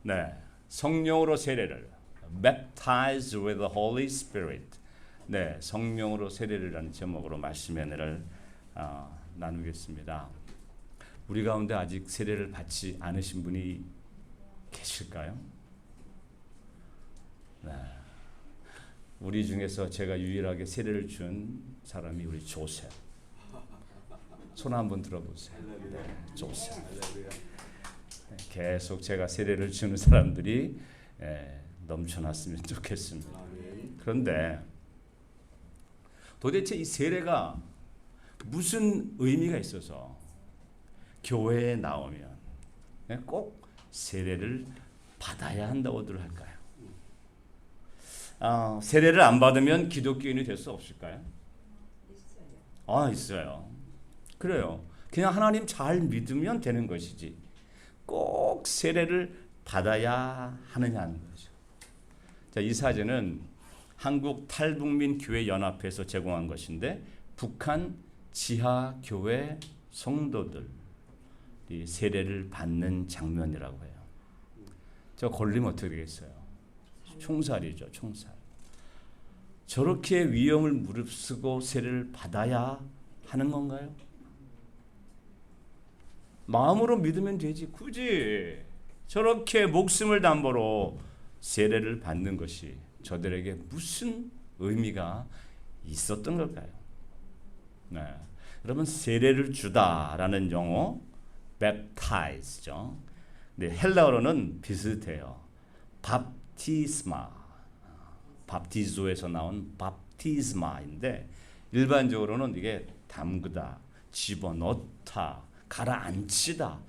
네, 성령으로 세례를 baptized with the Holy Spirit. 네, 성령으로 세례를라는 제목으로 말씀의 은혜를 나누겠습니다. 우리 가운데 아직 세례를 받지 않으신 분이 계실까요? 네. 우리 중에서 제가 유일하게 세례를 준 사람이 우리 조셉. 손 한번 들어보세요. 네, 조셉. 네, 계속 제가 세례를 주는 사람들이 넘쳐났으면 좋겠습니다. 그런데 도대체 이 세례가 무슨 의미가 있어서 교회에 나오면 꼭 세례를 받아야 한다고들 할까요? 세례를 안 받으면 기독교인이 될 수 없을까요? 있어요. 그래요. 그냥 하나님 잘 믿으면 되는 것이지 꼭 세례를 받아야 하느냐는 거죠. 자, 이 사진은 한국 탈북민 교회 연합회에서 제공한 것인데 북한 지하 교회 성도들이 세례를 받는 장면이라고 해요. 저 걸리면 어떻게 되겠어요? 총살이죠, 총살. 저렇게 위험을 무릅쓰고 세례를 받아야 하는 건가요? 마음으로 믿으면 되지. 굳이 저렇게 목숨을 담보로 세례를 받는 것이 저들에게 무슨 의미가 있었던 걸까요? 네. 여러분, 세례를 주다라는 용어 baptize죠. 네, 헬라어로는 비슷해요. 밥티스마, 밥티조에서 나온 밥티스마인데 일반적으로는 이게 담그다, 집어넣다, 가라앉히다,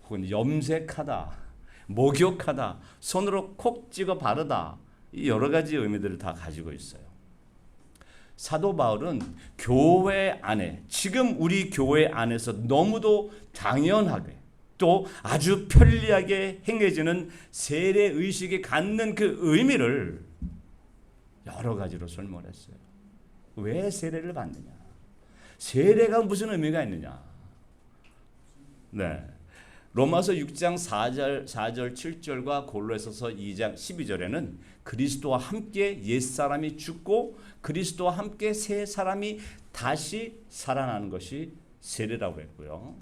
혹은 염색하다, 목욕하다, 손으로 콕 찍어 바르다, 이 여러 가지 의미들을 다 가지고 있어요. 사도 바울은 교회 안에, 지금 우리 교회 안에서 너무도 당연하게 또 아주 편리하게 행해지는 세례 의식이 갖는 그 의미를 여러 가지로 설명을 했어요. 왜 세례를 받느냐? 세례가 무슨 의미가 있느냐? 네. 로마서 6장 4절 7절과 골로새서 2장 12절에는 그리스도와 함께 옛사람이 죽고 그리스도와 함께 새 사람이 다시 살아나는 것이 세례라고 했고요.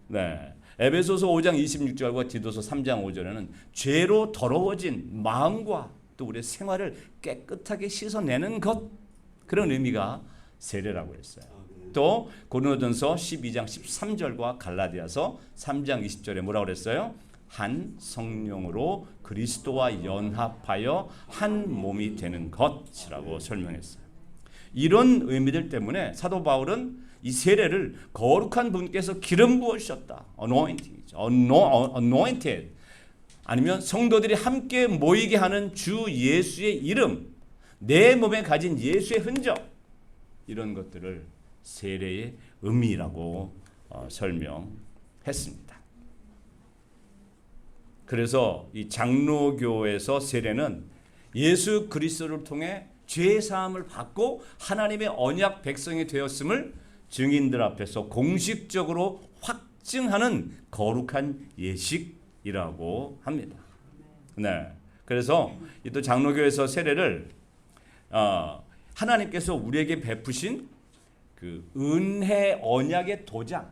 네. 에베소서 5장 26절과 디도서 3장 5절에는 죄로 더러워진 마음과 또 우리의 생활을 깨끗하게 씻어내는 것, 그런 의미가 세례라고 했어요. 또 고린도전서 12장 13절과 갈라디아서 3장 20절에 뭐라고 그랬어요? 한 성령으로 그리스도와 연합하여 한 몸이 되는 것이라고 설명했어요. 이런 의미들 때문에 사도 바울은 이 세례를 거룩한 분께서 기름 부으셨다. anointed. 아니면 성도들이 함께 모이게 하는 주 예수의 이름, 내 몸에 가진 예수의 흔적, 이런 것들을 세례의 의미라고 설명했습니다. 그래서 이 장로교에서 세례는 예수 그리스도를 통해 죄 사함을 받고 하나님의 언약 백성이 되었음을 증인들 앞에서 공식적으로 확증하는 거룩한 예식이라고 합니다. 네. 그래서 또 장로교에서 세례를 하나님께서 우리에게 베푸신 그 은혜 언약의 도장,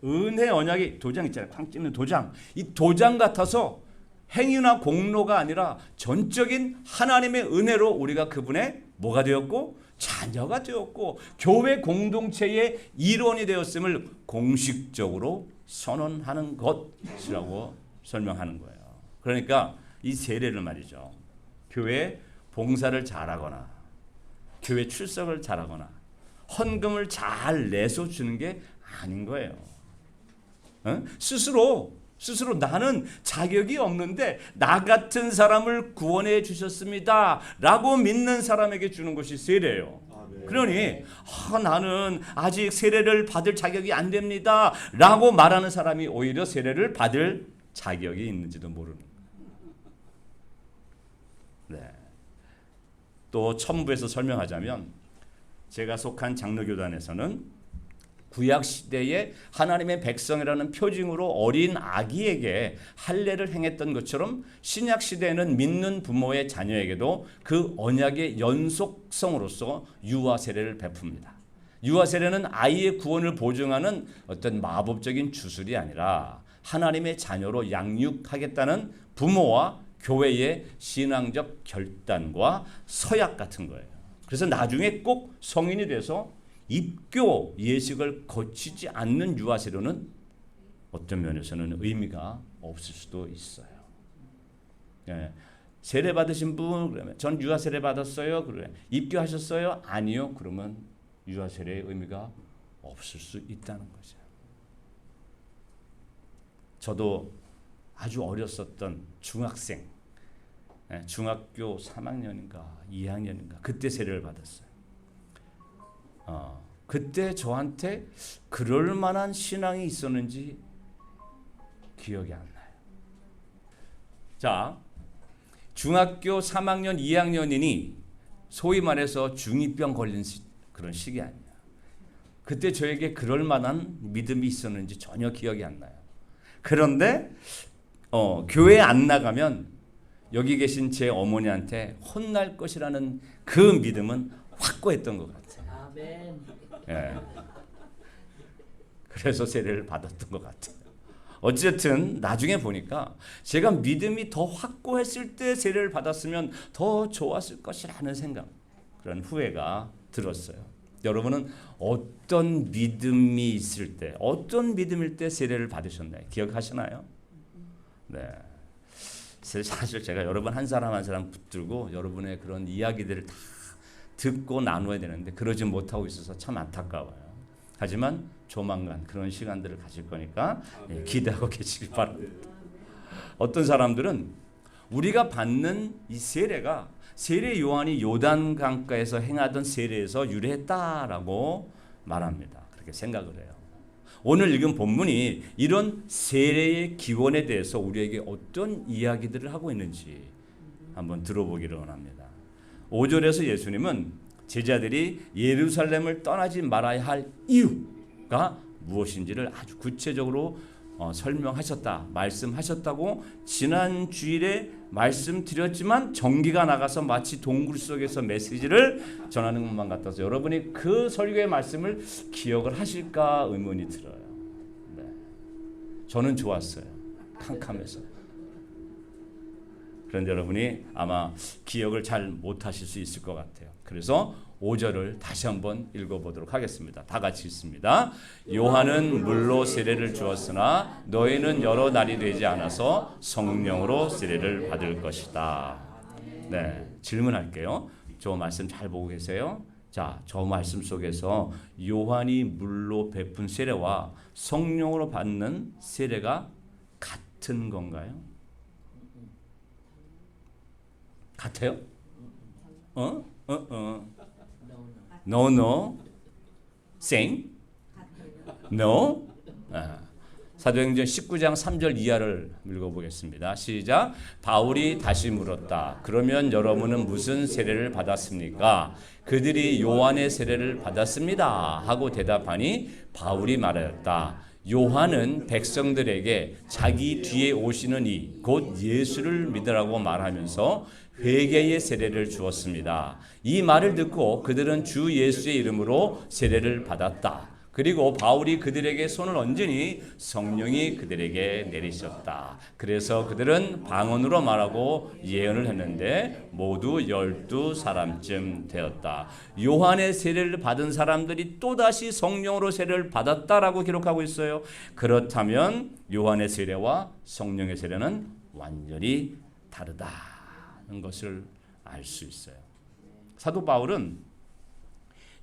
은혜 언약의 도장 있잖아요. 쾅 찍는 도장. 이 도장 같아서 행위나 공로가 아니라 전적인 하나님의 은혜로 우리가 그분의 뭐가 되었고 자녀가 되었고 교회 공동체의 일원이 되었음을 공식적으로 선언하는 것이라고 설명하는 거예요. 그러니까 이 세례를 말이죠. 교회 봉사를 잘하거나 교회 출석을 잘하거나 헌금을 잘 내서 주는 게 아닌 거예요. 스스로 나는 자격이 없는데 나 같은 사람을 구원해 주셨습니다 라고 믿는 사람에게 주는 것이 세례예요. 그러니 나는 아직 세례를 받을 자격이 안 됩니다 라고 말하는 사람이 오히려 세례를 받을 자격이 있는지도 모르는 거예요. 네. 또 첨부해서 설명하자면 제가 속한 장로교단에서는 구약 시대에 하나님의 백성이라는 표징으로 어린 아기에게 할례를 행했던 것처럼 신약 시대에는 믿는 부모의 자녀에게도 그 언약의 연속성으로서 유아 세례를 베풉니다. 유아 세례는 아이의 구원을 보증하는 어떤 마법적인 주술이 아니라 하나님의 자녀로 양육하겠다는 부모와 교회의 신앙적 결단과 서약 같은 거예요. 그래서 나중에 꼭 성인이 돼서 입교 예식을 거치지 않는 유아 세례는 어떤 면에서는 의미가 없을 수도 있어요. 예. 세례 받으신 분 그러면 전 유아 세례 받았어요. 그래. 입교하셨어요? 아니요. 그러면 유아 세례의 의미가 없을 수 있다는 거죠. 저도 아주 어렸었던 중학생, 중학교 3학년인가 2학년인가 그때 세례를 받았어요. 그때 저한테 그럴 만한 신앙이 있었는지 기억이 안 나요. 자, 중학교 3학년 2학년이니 소위 말해서 중2병 걸린 그런 시기 아니야. 그때 저에게 그럴 만한 믿음이 있었는지 전혀 기억이 안 나요. 그런데 교회에 안 나가면 여기 계신 제 어머니한테 혼날 것이라는 그 믿음은 확고했던 것 같아요. 아멘. 예. 그래서 세례를 받았던 것 같아요. 어쨌든 나중에 보니까 제가 믿음이 더 확고했을 때 세례를 받았으면 더 좋았을 것이라는 생각, 그런 후회가 들었어요. 여러분은 어떤 믿음이 있을 때, 어떤 믿음일 때 세례를 받으셨나요? 기억하시나요? 네. 사실 제가 여러분 한 사람 한 사람 붙들고 여러분의 그런 이야기들을 다 듣고 나눠야 되는데 그러지 못하고 있어서 참 안타까워요. 하지만 조만간 그런 시간들을 가질 거니까 기대하고 계시길 바랍니다. 어떤 사람들은 우리가 받는 이 세례가 세례 요한이 요단 강가에서 행하던 세례에서 유래했다라고 말합니다. 그렇게 생각을 해요. 오늘 읽은 본문이 이런 세례의 기원에 대해서 우리에게 어떤 이야기들을 하고 있는지 한번 들어보기를 원합니다. 5절에서 예수님은 제자들이 예루살렘을 떠나지 말아야 할 이유가 무엇인지를 아주 구체적으로 설명하셨다, 말씀하셨다고 지난 주일에 말씀드렸지만 전기가 나가서 마치 동굴 속에서 메시지를 전하는 것만 같아서 여러분이 그 설교의 말씀을 기억을 하실까 의문이 들어요. 네. 저는 좋았어요. 캄캄해서. 그런데 여러분이 아마 기억을 잘 못하실 수 있을 것 같아요. 그래서 5절을 다시 한번 읽어보도록 하겠습니다. 다 같이 읽습니다. 요한은 물로 세례를 주었으나 너희는 여러 날이 되지 않아서 성령으로 세례를 받을 것이다. 네, 질문할게요. 저 말씀 잘 보고 계세요? 자, 저 말씀 속에서 요한이 물로 베푼 세례와 성령으로 받는 세례가 같은 건가요? 같아요? No, no. Same? No? 사도행전 19장 3절 이하를 읽어보겠습니다. 시작. 바울이 다시 물었다. 그러면 여러분은 무슨 세례를 받았습니까? 그들이 요한의 세례를 받았습니다. 하고 대답하니 바울이 말하였다. 요한은 백성들에게 자기 뒤에 오시는 이 곧 예수를 믿으라고 말하면서 회개의 세례를 주었습니다. 이 말을 듣고 그들은 주 예수의 이름으로 세례를 받았다. 그리고 바울이 그들에게 손을 얹으니 성령이 그들에게 내리셨다. 그래서 그들은 방언으로 말하고 예언을 했는데 모두 12사람쯤 되었다. 요한의 세례를 받은 사람들이 또다시 성령으로 세례를 받았다라고 기록하고 있어요. 그렇다면 요한의 세례와 성령의 세례는 완전히 다르다는 것을 알 수 있어요. 사도 바울은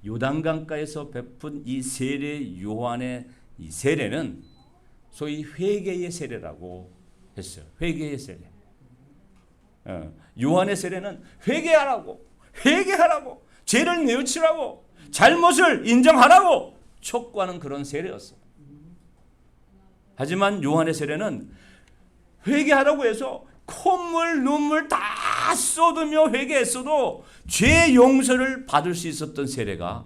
요단강가에서 베푼 이 세례 요한의 이 세례는 소위 회개의 세례라고 했어요. 회개의 세례. 요한의 세례는 회개하라고, 죄를 뉘우치라고, 잘못을 인정하라고 촉구하는 그런 세례였어요. 하지만 요한의 세례는 회개하라고 해서 콧물, 눈물 다 쏟으며 회개했어도 죄 용서를 받을 수 있었던 세례가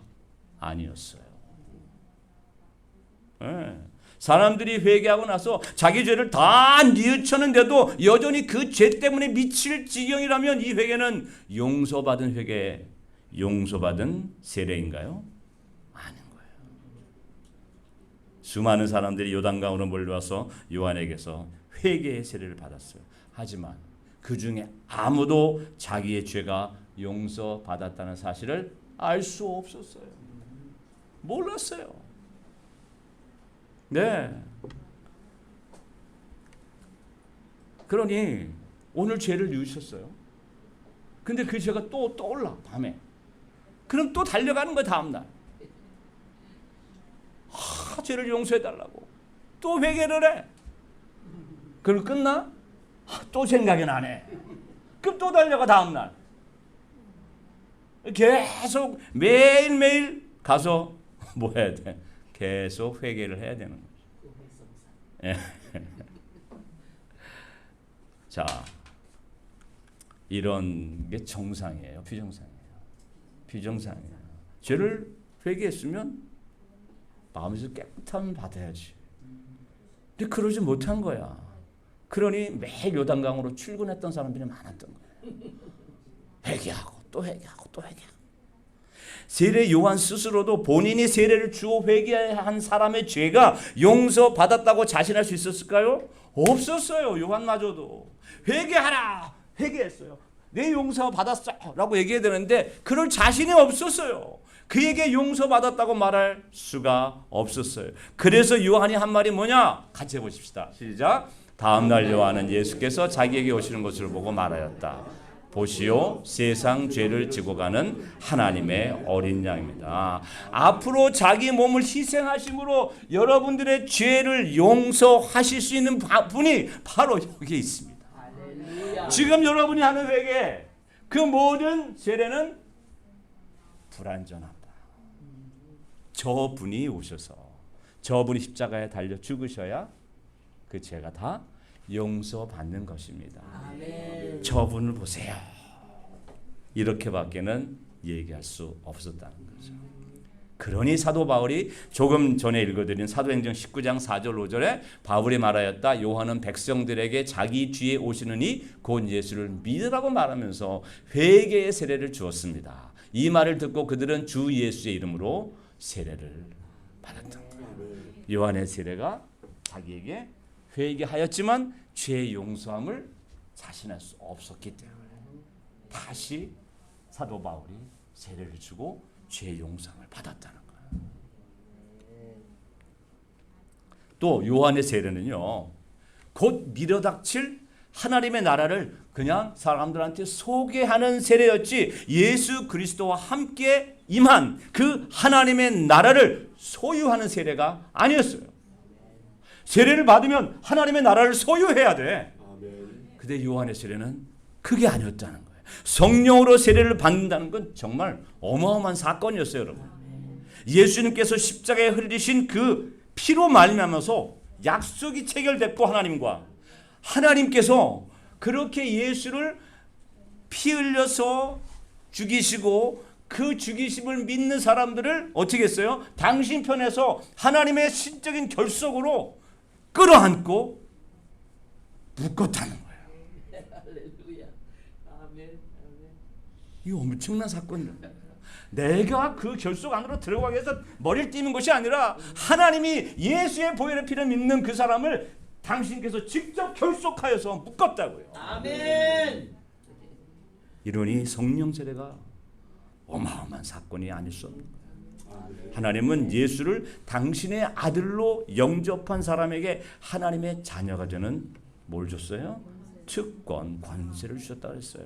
아니었어요. 예. 사람들이 회개하고 나서 자기 죄를 다 뉘우쳤는데도 여전히 그 죄 때문에 미칠 지경이라면 이 회개는 용서받은 회개, 용서받은 세례인가요? 아닌 거예요. 수많은 사람들이 요단강으로 몰려와서 요한에게서 회개의 세례를 받았어요. 하지만 그 중에 아무도 자기의 죄가 용서받았다는 사실을 알 수 없었어요. 몰랐어요. 네. 그러니 오늘 죄를 뉘우셨어요. 근데 그 죄가 또 떠올라 밤에. 그럼 또 달려가는 거야 다음날. 죄를 용서해달라고. 또 회개를 해. 그럼 끝나? 또 생각이 나네. 그럼 또 달려가 다음날. 계속 매일매일 가서 뭐 해야 돼? 계속 회개를 해야 되는 거죠. 자, 이런 게 정상이에요. 비정상이에요. 비정상이에요. 죄를 회개했으면 마음에서 깨끗함을 받아야지. 근데 그러지 못한 거야. 그러니 매일 요단강으로 출근했던 사람들이 많았던 거예요. 회개하고 또 회개하고 또 회개하고. 세례 요한 스스로도 본인이 세례를 주어 회개한 사람의 죄가 용서받았다고 자신할 수 있었을까요? 없었어요. 요한마저도 회개하라 회개했어요. 내 용서받았어 라고 얘기해야 되는데 그럴 자신이 없었어요. 그에게 용서받았다고 말할 수가 없었어요. 그래서 요한이 한 말이 뭐냐? 같이 해보십시다. 시작. 다음날 요한은 예수께서 자기에게 오시는 것을 보고 말하였다. 보시오, 세상 죄를 지고 가는 하나님의 어린 양입니다. 앞으로 자기 몸을 희생하심으로 여러분들의 죄를 용서하실 수 있는 분이 바로 여기 있습니다. 할렐루야. 지금 여러분이 하는 회개, 그 모든 세례는 불완전하다. 저분이 오셔서 저분이 십자가에 달려 죽으셔야 그 죄가 다 용서받는 것입니다. 아멘. 저분을 보세요. 이렇게밖에는 얘기할 수 없었다는 거죠. 그러니 사도 바울이 조금 전에 읽어드린 사도행전 19장 4절 5절에 바울이 말하였다. 요한은 백성들에게 자기 뒤에 오시는 이 곧 예수를 믿으라고 말하면서 회개의 세례를 주었습니다. 이 말을 듣고 그들은 주 예수의 이름으로 세례를 받았던 거예요. 요한의 세례가 자기에게 회개하였지만 죄의 용서함을 자신할 수 없었기 때문에 다시 사도 바울이 세례를 주고 죄의 용서함을 받았다는 거예요. 또 요한의 세례는요, 곧 미려닥칠 하나님의 나라를 그냥 사람들한테 소개하는 세례였지 예수 그리스도와 함께 임한 그 하나님의 나라를 소유하는 세례가 아니었어요. 세례를 받으면 하나님의 나라를 소유해야 돼. 근데 요한의 세례는 그게 아니었다는 거예요. 성령으로 세례를 받는다는 건 정말 어마어마한 사건이었어요, 여러분. 예수님께서 십자가에 흘리신 그 피로 말미암아서 약속이 체결됐고 하나님께서 그렇게 예수를 피 흘려서 죽이시고 그 죽이심을 믿는 사람들을 어떻게 했어요? 당신 편에서 하나님의 신적인 결속으로 끌어안고 묶었다는 거예요. 할렐루야. 아멘. 이 엄청난 사건이에요. 내가 그 결속 안으로 들어가기 위해서 머리를 띄는 것이 아니라 하나님이 예수의 보혈의 피를 믿는 그 사람을 당신께서 직접 결속하여서 묶었다고요. 아멘. 이러니 성령 세례가 어마어마한 사건이 아닐 수 없는 거예요. 하나님은 예수를 당신의 아들로 영접한 사람에게 하나님의 자녀가 되는 뭘 줬어요? 특권, 관세를 주셨다 그랬어요.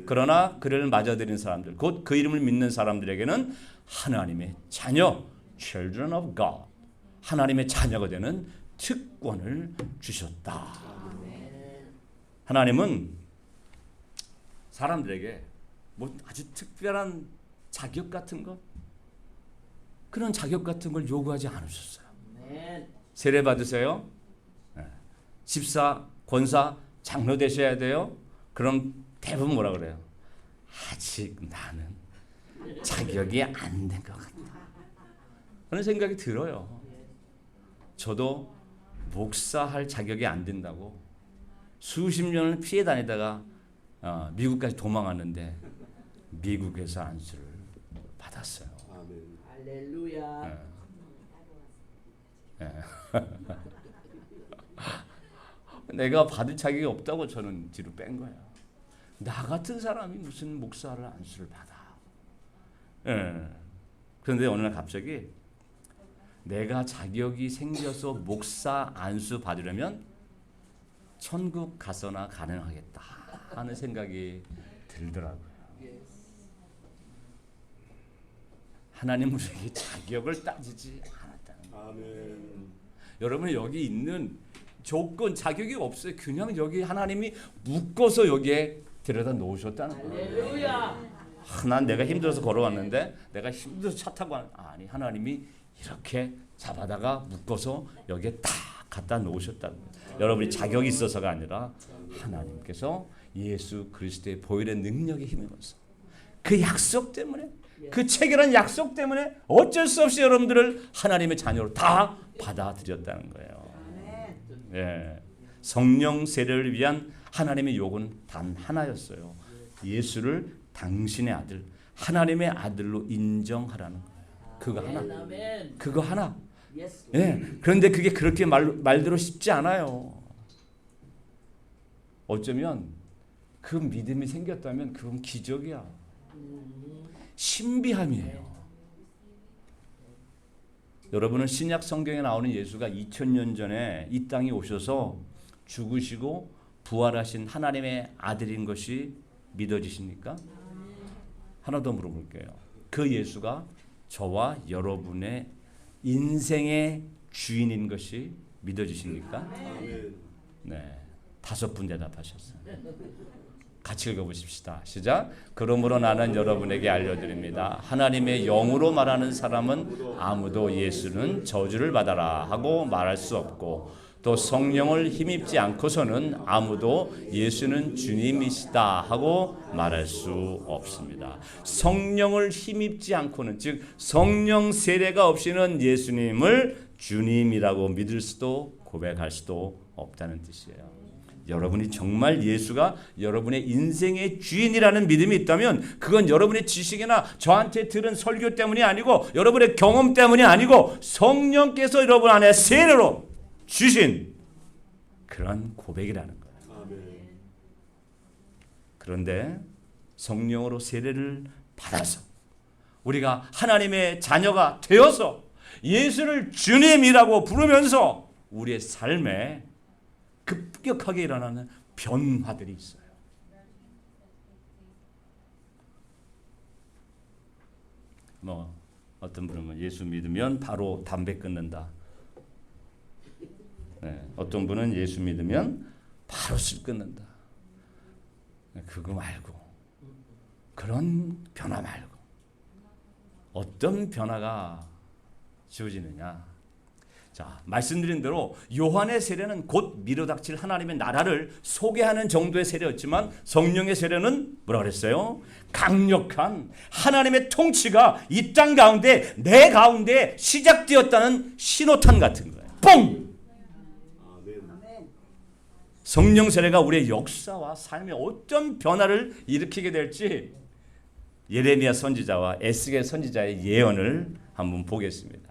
그러나 그를 맞아들인 사람들, 곧 그 이름을 믿는 사람들에게는 하나님의 자녀, children of God, 하나님의 자녀가 되는 특권을 주셨다. 하나님은 사람들에게 뭐 아주 특별한 자격 같은 것, 그런 자격 같은 걸 요구하지 않으셨어요. 세례 받으세요. 집사, 권사, 장로 되셔야 돼요. 그럼 대부분 뭐라 그래요? 아직 나는 자격이 안 된 것 같다. 그런 생각이 들어요. 저도 목사할 자격이 안 된다고 수십 년을 피해 다니다가 미국까지 도망왔는데 미국에서 안수를 받았어요. 아멘. 할렐루야. 내가 받을 자격이 없다고 저는 뒤로 뺀 거야. 나 같은 사람이 무슨 목사를 안수를 받아. 그런데 어느 날 갑자기 내가 자격이 생겨서 목사 안수 받으려면 천국 가서나 가능하겠다 하는 생각이 들더라고요. 하나님 우리에게 자격을 따지지 않았다는 거예요. 아멘. 여러분 여기 있는 조건 자격이 없어요. 그냥 여기 하나님이 묶어서 여기에 데려다 놓으셨다는 거예요. 할렐루야. 난 내가 힘들어서 걸어왔는데 내가 힘들어서 차 타고 아니 하나님이 이렇게 잡아다가 묶어서 여기에 딱 갖다 놓으셨다는 거예요. 여러분이 자격이 있어서가 아니라 하나님께서 예수 그리스도의 보혈의 능력에 힘입어서 그 약속 때문에 그 체결한 약속 때문에 어쩔 수 없이 여러분들을 하나님의 자녀로 다 받아들였다는 거예요. 예. 성령 세례를 위한 하나님의 요구는 단 하나였어요. 예수를 당신의 아들, 하나님의 아들로 인정하라는 거예요. 그거 하나. 그거 하나. 예. 그런데 그게 그렇게 말대로 쉽지 않아요. 어쩌면 그 믿음이 생겼다면 그건 기적이야. 신비함이에요. 여러분은 신약 성경에 나오는 예수가 2000년 전에 이 땅에 오셔서 죽으시고 부활하신 하나님의 아들인 것이 믿어지십니까? 하나 더 물어볼게요. 그 예수가 저와 여러분의 인생의 주인인 것이 믿어지십니까? 네, 5분 대답하셨어요. 같이 읽어보십시다. 시작. 그러므로 나는 여러분에게 알려드립니다. 하나님의 영으로 말하는 사람은 아무도 예수는 저주를 받아라 하고 말할 수 없고 또 성령을 힘입지 않고서는 아무도 예수는 주님이시다 하고 말할 수 없습니다. 성령을 힘입지 않고는 즉 성령 세례가 없이는 예수님을 주님이라고 믿을 수도 고백할 수도 없다는 뜻이에요. 여러분이 정말 예수가 여러분의 인생의 주인이라는 믿음이 있다면 그건 여러분의 지식이나 저한테 들은 설교 때문이 아니고 여러분의 경험 때문이 아니고 성령께서 여러분 안에 세례로 주신 그런 고백이라는 거예요. 그런데 성령으로 세례를 받아서 우리가 하나님의 자녀가 되어서 예수를 주님이라고 부르면서 우리의 삶에 급격하게 일어나는 변화들이 있어요. 어떤 분은 예수 믿으면 바로 담배 끊는다. 네, 어떤 분은 예수 믿으면 바로 술 끊는다. 그거 말고 그런 변화 말고 어떤 변화가 주어지느냐. 자, 말씀드린 대로 요한의 세례는 곧 미뤄닥칠 하나님의 나라를 소개하는 정도의 세례였지만 성령의 세례는 뭐라 그랬어요? 강력한 하나님의 통치가 이 땅 가운데 내 가운데 시작되었다는 신호탄 같은 거예요. 뽕! 성령 세례가 우리의 역사와 삶에 어떤 변화를 일으키게 될지 예레미야 선지자와 에스겔 선지자의 예언을 한번 보겠습니다.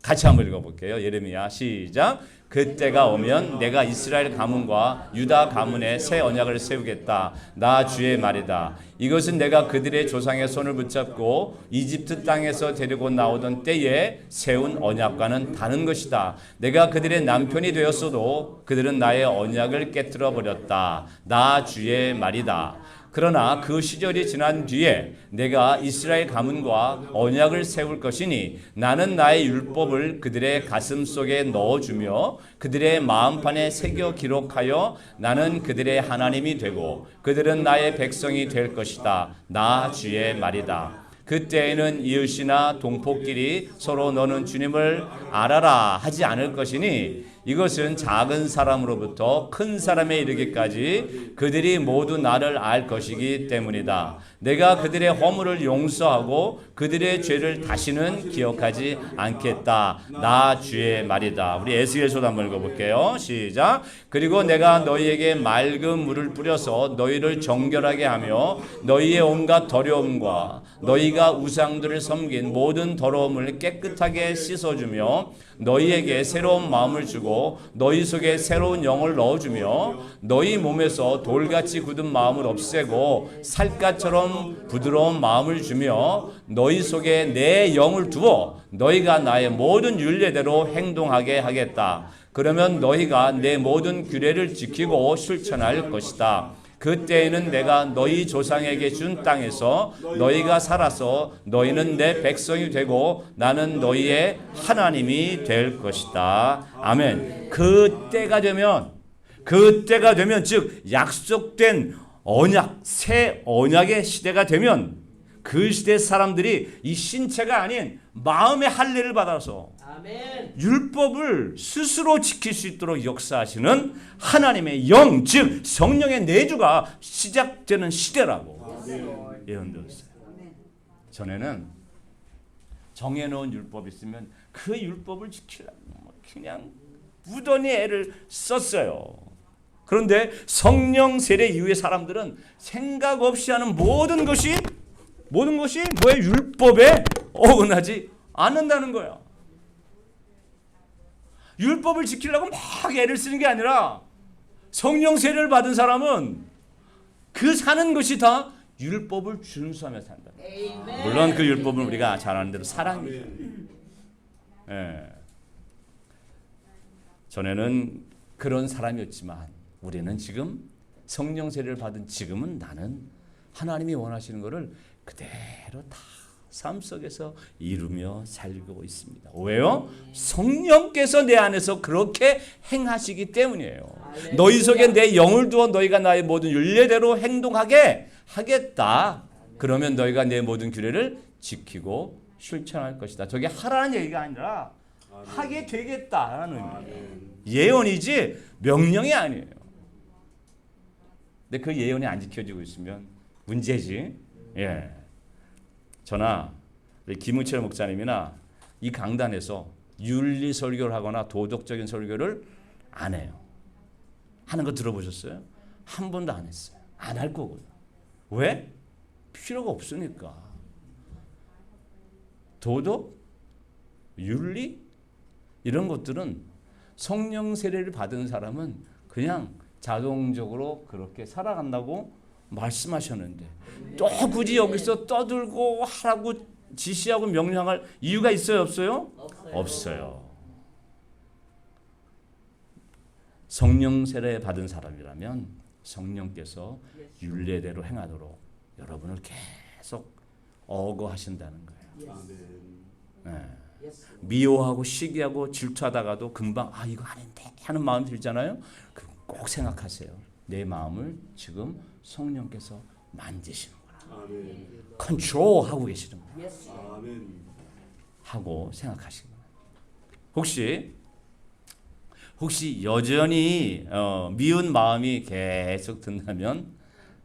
같이 한번 읽어볼게요. 예레미야 시작. 그때가 오면 내가 이스라엘 가문과 유다 가문에 새 언약을 세우겠다. 나 주의 말이다. 이것은 내가 그들의 조상의 손을 붙잡고 이집트 땅에서 데리고 나오던 때에 세운 언약과는 다른 것이다. 내가 그들의 남편이 되었어도 그들은 나의 언약을 깨뜨려 버렸다. 나 주의 말이다. 그러나 그 시절이 지난 뒤에 내가 이스라엘 가문과 언약을 세울 것이니 나는 나의 율법을 그들의 가슴 속에 넣어주며 그들의 마음판에 새겨 기록하여 나는 그들의 하나님이 되고 그들은 나의 백성이 될 것이다. 나 주의 말이다. 그때에는 이웃이나 동포끼리 서로 너는 주님을 알아라 하지 않을 것이니 이것은 작은 사람으로부터 큰 사람에 이르기까지 그들이 모두 나를 알 것이기 때문이다. 내가 그들의 허물을 용서하고 그들의 죄를 다시는 기억하지 않겠다. 나 주의 말이다. 우리 에스겔서도 한번 읽어볼게요. 시작. 그리고 내가 너희에게 맑은 물을 뿌려서 너희를 정결하게 하며 너희의 온갖 더러움과 너희가 우상들을 섬긴 모든 더러움을 깨끗하게 씻어주며 너희에게 새로운 마음을 주고 너희 속에 새로운 영을 넣어주며 너희 몸에서 돌같이 굳은 마음을 없애고 살갗처럼 부드러운 마음을 주며 너희 속에 내 영을 두어 너희가 나의 모든 율례대로 행동하게 하겠다. 그러면 너희가 내 모든 규례를 지키고 실천할 것이다. 그때에는 내가 너희 조상에게 준 땅에서 너희가 살아서 너희는 내 백성이 되고 나는 너희의 하나님이 될 것이다. 아멘. 그때가 되면 즉 약속된 언약, 새 언약의 시대가 되면 그 시대 사람들이 이 신체가 아닌 마음의 할례를 받아서 아멘. 율법을 스스로 지킬 수 있도록 역사하시는 하나님의 영, 즉 성령의 내주가 시작되는 시대라고 예언되었어요. 전에는 정해놓은 율법이 있으면 그 율법을 지키려고 그냥 무던히 애를 썼어요. 그런데 성령 세례 이후의 사람들은 생각 없이 하는 모든 것이 뭐의 율법에 어긋나지 않는다는 거야. 율법을 지키려고 막 애를 쓰는 게 아니라 성령 세례를 받은 사람은 그 사는 것이 다 율법을 준수하며 산다. 물론 그 율법은 우리가 잘 아는 대로 사랑이죠. 예. 전에는 그런 사람이었지만 우리는 지금 성령 세례를 받은 지금은 나는 하나님이 원하시는 것을 그대로 다 삶 속에서 이루며 살고 있습니다. 왜요? 성령께서 내 안에서 그렇게 행하시기 때문이에요. 너희 속에 내 영을 두어 너희가 나의 모든 율례대로 행동하게 하겠다. 그러면 너희가 내 모든 규례를 지키고 실천할 것이다. 저게 하라는 얘기가 아니라 하게 되겠다라는 의미예요. 예언이지 명령이 아니에요. 근데 그 예언이 안 지켜지고 있으면 문제지. 예. 저나 김은철 목사님이나 이 강단에서 윤리 설교를 하거나 도덕적인 설교를 안 해요. 하는 거 들어보셨어요? 한 번도 안 했어요. 안 할 거고요. 왜? 필요가 없으니까. 도덕, 윤리 이런 것들은 성령 세례를 받은 사람은 그냥 자동적으로 그렇게 살아간다고 말씀하셨는데 또 굳이 여기서 떠들고 하라고 지시하고 명령할 이유가 있어요? 없어요? 없어요. 성령 세례 받은 사람이라면 성령께서 율례대로 행하도록 여러분을 계속 어거하신다는 거예요. 네. 미워하고 시기하고 질투하다가도 금방 이거 아닌데 하는 마음 들잖아요. 꼭 생각하세요. 내 마음을 지금 성령께서 만드시는구나. 컨트롤하고 계시는구나. 하고 생각하시는구나. 혹시 여전히 미운 마음이 계속 든다면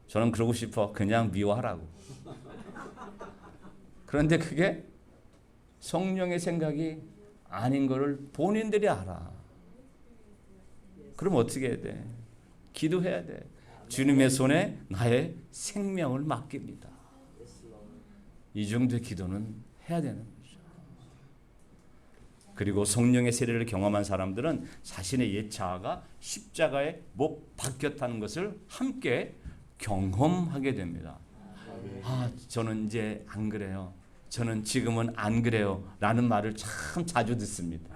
저는 그러고 싶어. 그냥 미워하라고. 그런데 그게 성령의 생각이 아닌 것을 본인들이 알아. 그럼 어떻게 해야 돼? 기도해야 돼. 주님의 손에 나의 생명을 맡깁니다. 이 정도의 기도는 해야 되는 거죠. 그리고 성령의 세례를 경험한 사람들은 자신의 옛 자아가 십자가에 못 박혔다는 것을 함께 경험하게 됩니다. 저는 이제 안 그래요. 저는 지금은 안 그래요. 라는 말을 참 자주 듣습니다.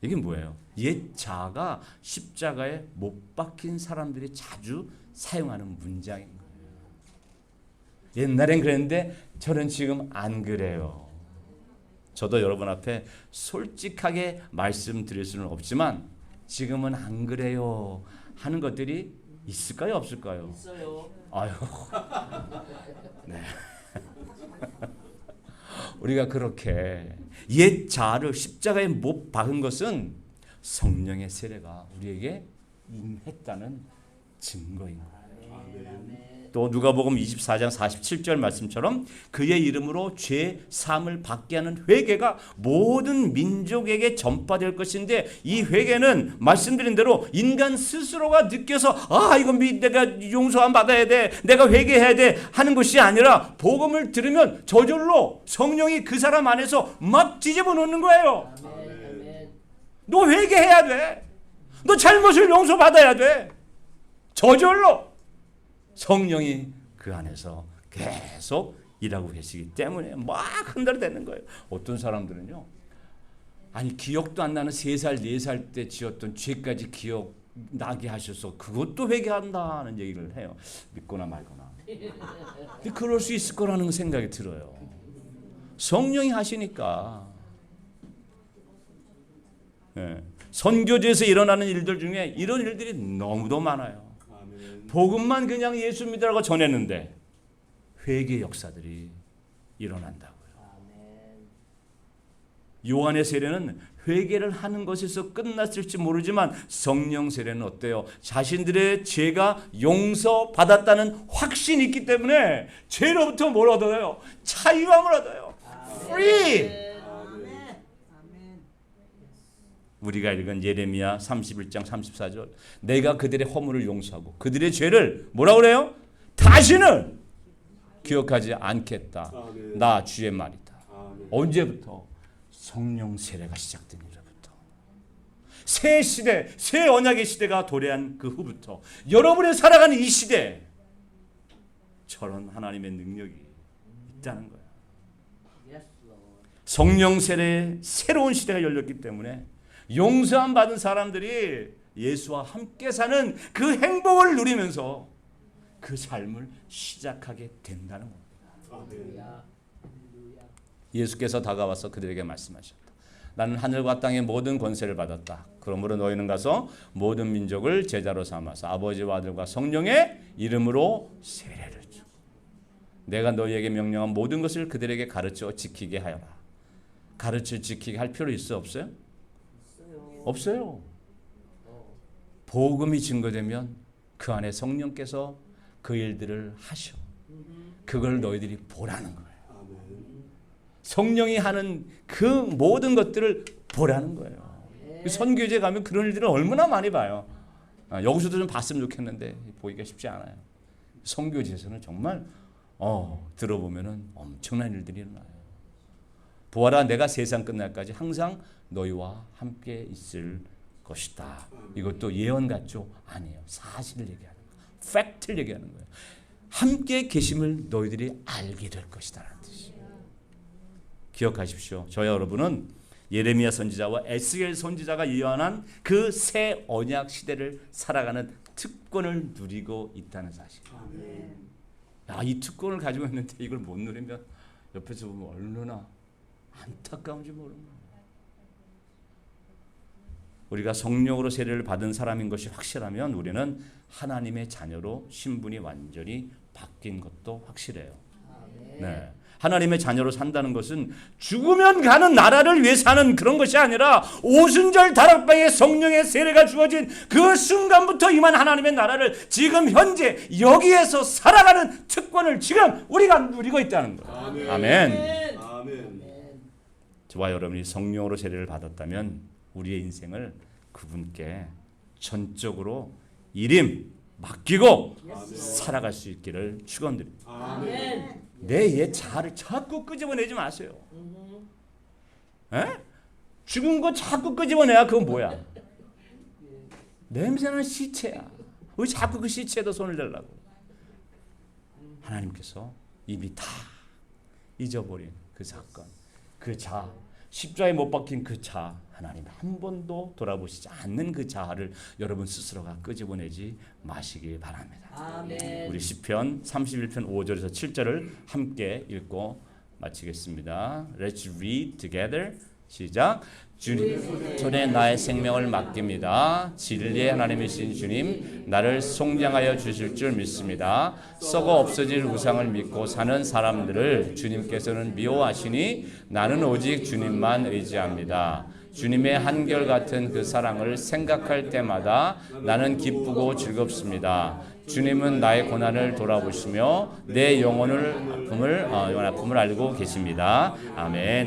이게 뭐예요? 옛 자아가 십자가에 못 박힌 사람들이 자주 사용하는 문장인 거예요. 옛날엔 그랬는데 저는 지금 안 그래요. 저도 여러분 앞에 솔직하게 말씀드릴 수는 없지만 지금은 안 그래요 하는 것들이 있을까요? 없을까요? 있어요. 아유. 네. 우리가 그렇게 옛 자아를 십자가에 못 박은 것은 성령의 세례가 우리에게 임했다는 증거인 거예요. 또 누가복음 24장 47절 말씀처럼 그의 이름으로 죄 사함을 받게 하는 회개가 모든 민족에게 전파될 것인데, 이 회개는 말씀드린 대로 인간 스스로가 느껴서 이거 내가 용서함 받아야 돼, 내가 회개해야 돼 하는 것이 아니라 복음을 들으면 저절로 성령이 그 사람 안에서 막 뒤집어 놓는 거예요. 너 회개해야 돼. 너 잘못을 용서받아야 돼. 저절로 성령이 그 안에서 계속 일하고 계시기 때문에 막 흔들어대는 거예요. 어떤 사람들은요, 아니 기억도 안 나는 3살 4살 때 지었던 죄까지 기억나게 하셔서 그것도 회개한다는 얘기를 해요. 믿거나 말거나. 근데 그럴 수 있을 거라는 생각이 들어요. 성령이 하시니까. 네. 선교지에서 일어나는 일들 중에 이런 일들이 너무도 많아요. 복음만 그냥 예수 믿으라고 전했는데 회개 역사들이 일어난다고요. 요한의 세례는 회개를 하는 것에서 끝났을지 모르지만 성령 세례는 어때요? 자신들의 죄가 용서받았다는 확신이 있기 때문에 죄로부터 뭘 얻어요? 자유함을 얻어요. Free! 우리가 읽은 예레미야 31장 34절, 내가 그들의 허물을 용서하고 그들의 죄를 뭐라 그래요? 다시는 기억하지 않겠다. 나 주의 말이다. 언제부터? 성령 세례가 시작된 이후부터. 새 시대, 새 언약의 시대가 도래한 그 후부터 여러분이 살아가는 이 시대에 저런 하나님의 능력이 있다는 거예요. 성령 세례의 새로운 시대가 열렸기 때문에 용서함 받은 사람들이 예수와 함께 사는 그 행복을 누리면서 그 삶을 시작하게 된다는 겁니다. 예수께서 다가와서 그들에게 말씀하셨다. 나는 하늘과 땅의 모든 권세를 받았다. 그러므로 너희는 가서 모든 민족을 제자로 삼아서 아버지와 아들과 성령의 이름으로 세례를 주. 내가 너희에게 명령한 모든 것을 그들에게 가르쳐 지키게 하여라. 가르쳐 지키게 할 필요 있어요? 없어요? 없어요. 복음이 증거되면 그 안에 성령께서 그 일들을 하셔. 그걸 너희들이 보라는 거예요. 성령이 하는 그 모든 것들을 보라는 거예요. 선교제 가면 그런 일들을 얼마나 많이 봐요. 여기서도 좀 봤으면 좋겠는데 보기가 쉽지 않아요. 선교제에서는 정말 들어보면은 엄청난 일들이 일어나요. 보아라, 내가 세상 끝날까지 항상 너희와 함께 있을 것이다. 이것도 예언 같죠? 아니에요. 사실을 얘기하는 거예요. 팩트를 얘기하는 거예요. 함께 계심을 너희들이 알게 될 것이다라는 뜻이에요. 기억하십시오. 저와 여러분은 예레미야 선지자와 에스겔 선지자가 예언한 그 새 언약 시대를 살아가는 특권을 누리고 있다는 사실이에요. 이 특권을 가지고 있는데 이걸 못 누리면 옆에서 보면 얼마나 안타까운지 모르는 거예요. 우리가 성령으로 세례를 받은 사람인 것이 확실하면 우리는 하나님의 자녀로 신분이 완전히 바뀐 것도 확실해요. 네. 하나님의 자녀로 산다는 것은 죽으면 가는 나라를 위해 사는 그런 것이 아니라 오순절 다락방에 성령의 세례가 주어진 그 순간부터 임한 하나님의 나라를 지금 현재 여기에서 살아가는 특권을 지금 우리가 누리고 있다는 거예요. 아멘. 저와 여러분이 성령으로 세례를 받았다면 우리의 인생을 그분께 전적으로 일임 맡기고 살아갈 수 있기를 축원드립니다. 내 옛 자아를 자꾸 끄집어내지 마세요. 죽은 거 자꾸 끄집어내야 그건 뭐야? 냄새나는 시체야. 왜 자꾸 그 시체에다 손을 대려고? 하나님께서 이미 다 잊어버린 그 사건, 그 자아, 십자가에 못 박힌 그 자아, 하나님 한 번도 돌아보시지 않는 그 자아를 여러분 스스로가 끄집어내지 마시길 바랍니다. 아멘. 우리 시편 31편 5절에서 7절을 함께 읽고 마치겠습니다. Let's read together 시작. 주님 손에 나의 생명을 맡깁니다. 진리의 하나님이신 주님, 나를 속량하여 주실 줄 믿습니다. 썩어 없어질 우상을 믿고 사는 사람들을 주님께서는 미워하시니 나는 오직 주님만 의지합니다. 주님의 한결같은 그 사랑을 생각할 때마다 나는 기쁘고 즐겁습니다. 주님은 나의 고난을 돌아보시며 내 영혼의 아픔을 알고 계십니다. 아멘.